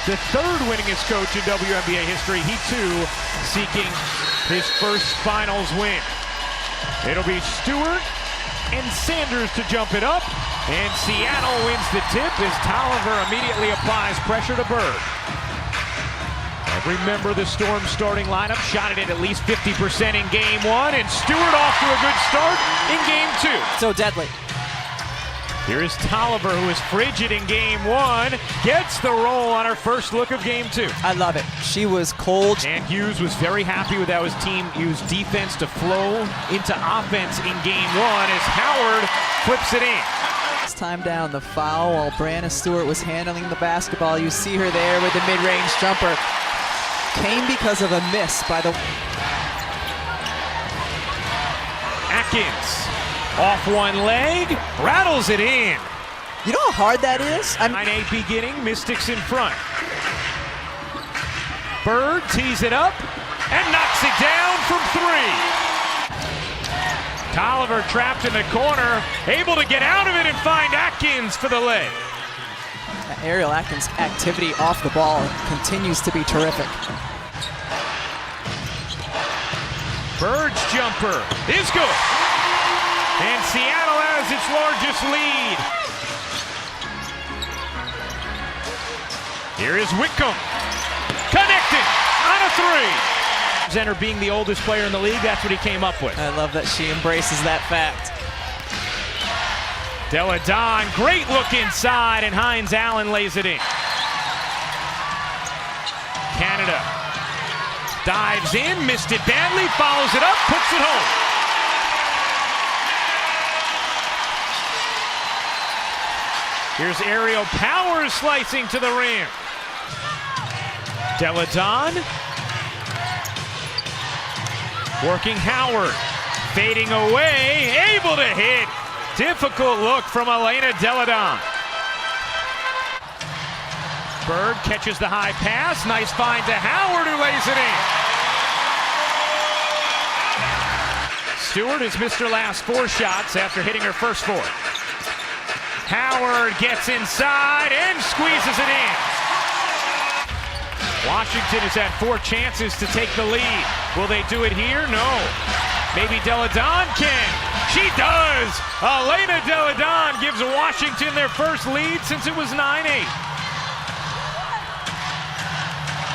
the third winningest coach in WNBA history. He too seeking his first finals win. It'll be Stewart and Sanders to jump it up, and Seattle wins the tip as Tolliver immediately applies pressure to Bird. Remember the Storm starting lineup, shot it at least 50% in game one, and Stewart off to a good start in game two. So deadly. Here is Tolliver, who is frigid in game one, gets the roll on her first look of game two. I love it. She was cold. And Hughes was very happy with how his team used defense to flow into offense in game one as Howard flips it in. This time down the foul while Brianna Stewart was handling the basketball. You see her there with the mid-range jumper. Came because of a miss by the... Atkins, off one leg, rattles it in. You know how hard that is? 9-8 beginning, Mystics in front. Bird tees it up and knocks it down from three. Tolliver trapped in the corner, able to get out of it and find Atkins for the leg. Ariel Atkins' activity off the ball continues to be terrific. Bird's jumper is good. And Seattle has its largest lead. Here is Whitcomb. Connecting on a three. Center being the oldest player in the league, that's what he came up with. I love that she embraces that fact. Delle Donne, great look inside, and Hines Allen lays it in. Canada dives in, missed it badly, follows it up, puts it home. Here's Ariel Powers slicing to the rim. Delle Donne working Howard, fading away, able to hit. Difficult look from Elena Delle Donne. Bird catches the high pass. Nice find to Howard, who lays it in. Stewart has missed her last four shots after hitting her first four. Howard gets inside and squeezes it in. Washington has had four chances to take the lead. Will they do it here? No. Maybe Delle Donne can. She does! Elena Delle Donne gives Washington their first lead since it was 9-8.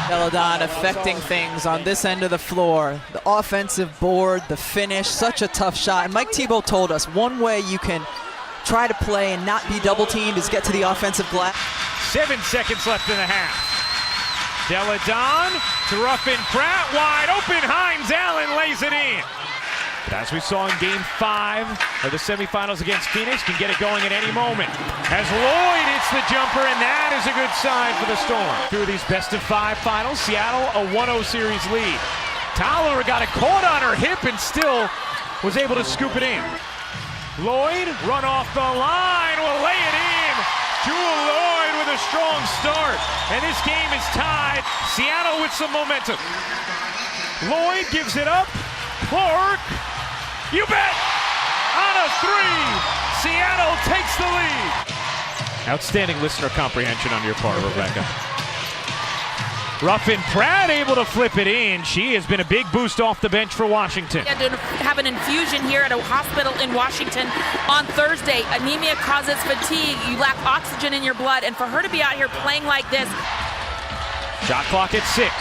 Delle Donne affecting things on this end of the floor. The offensive board, the finish, such a tough shot. And Mike Thibault told us one way you can try to play and not be double teamed is get to the offensive glass. 7 seconds left in the half. Delle Donne to Ruffin Pratt, wide open, Hines Allen lays it in. But as we saw in game 5 of the semifinals against Phoenix, can get it going at any moment. As Lloyd hits the jumper, and that is a good sign for the Storm. Through these best-of-5 finals, Seattle a 1-0 series lead. Tolliver got it caught on her hip and still was able to scoop it in. Lloyd, run off the line, will lay it in. Jewel Lloyd with a strong start. And this game is tied. Seattle with some momentum. Lloyd gives it up. Clark, you bet! On a three, Seattle takes the lead. Outstanding listener comprehension on your part, Rebecca. Ruffin Pratt able to flip it in. She has been a big boost off the bench for Washington. Had to have an infusion here at a hospital in Washington on Thursday. Anemia causes fatigue. You lack oxygen in your blood. And for her to be out here playing like this. Shot clock at 6.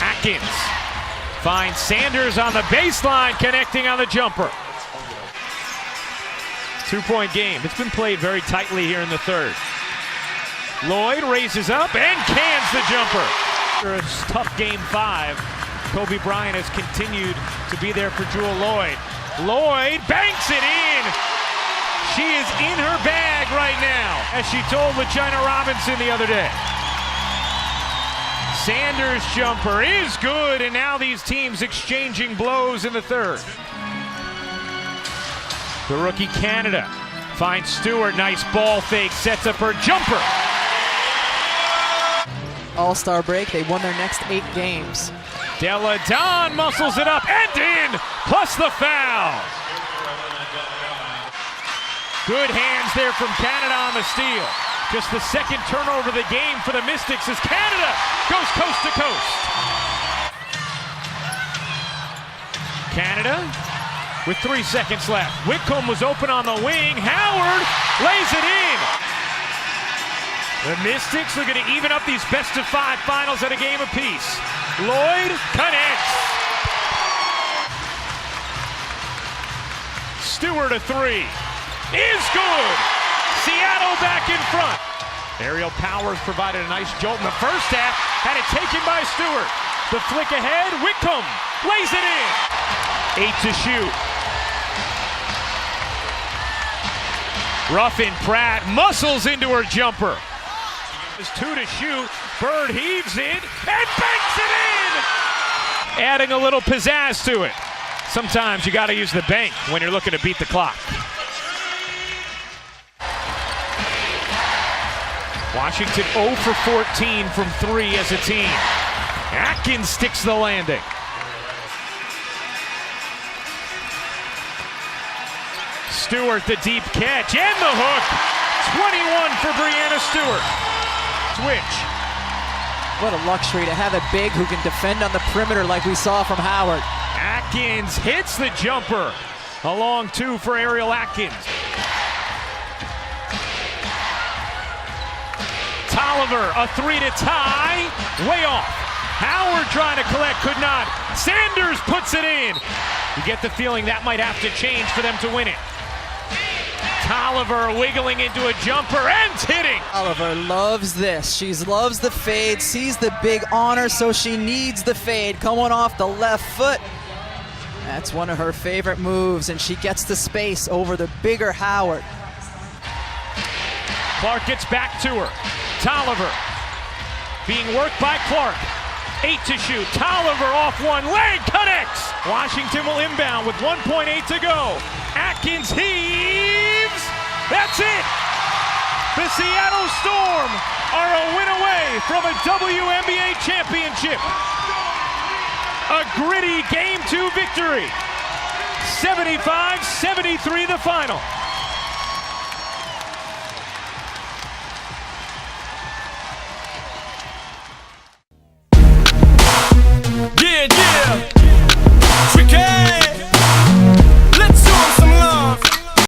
Atkins finds Sanders on the baseline, connecting on the jumper. 2-point game. It's been played very tightly here in the third. Lloyd raises up and cans the jumper. After a tough game 5, Kobe Bryant has continued to be there for Jewel Lloyd. Lloyd banks it in. She is in her bag right now, as she told LaChina Robinson the other day. Sanders' jumper is good, and now these teams exchanging blows in the third. The rookie Canada finds Stewart, nice ball fake, sets up her jumper. All-star break, they won their next 8 games. Delle Donne muscles it up and in, plus the foul. Good hands there from Canada on the steal. Just the second turnover of the game for the Mystics as Canada goes coast to coast. Canada with 3 seconds left. Whitcomb was open on the wing. Howard lays it in. The Mystics looking to even up these best-of-5 finals at a game apiece. Lloyd connects. Stewart a 3 is good. Seattle back in front. Aerial Powers provided a nice jolt in the first half. Had it taken by Stewart. The flick ahead. Whitcomb lays it in. 8 to shoot. Ruffin Pratt muscles into her jumper. There's 2 to shoot. Bird heaves it and banks it in. Adding a little pizzazz to it. Sometimes you got to use the bank when you're looking to beat the clock. Washington 0 for 14 from 3 as a team. Atkins sticks the landing. Stewart the deep catch and the hook. 21 for Breanna Stewart. Switch. What a luxury to have a big who can defend on the perimeter like we saw from Howard. Atkins hits the jumper. A long 2 for Ariel Atkins. Tolliver, a 3 to tie. Way off. Howard trying to collect, could not. Sanders puts it in. You get the feeling that might have to change for them to win it. Tolliver wiggling into a jumper and hitting. Tolliver loves this. She loves the fade, sees the big honor, so she needs the fade. Coming off the left foot. That's one of her favorite moves, and she gets the space over the bigger Howard. Clark gets back to her. Tolliver being worked by Clark. 8 to shoot. Tolliver off one leg, connects. Washington will inbound with 1.8 to go. Atkins heaves. That's it. The Seattle Storm are a win away from a WNBA championship. A gritty Game 2 victory. 75-73 the final.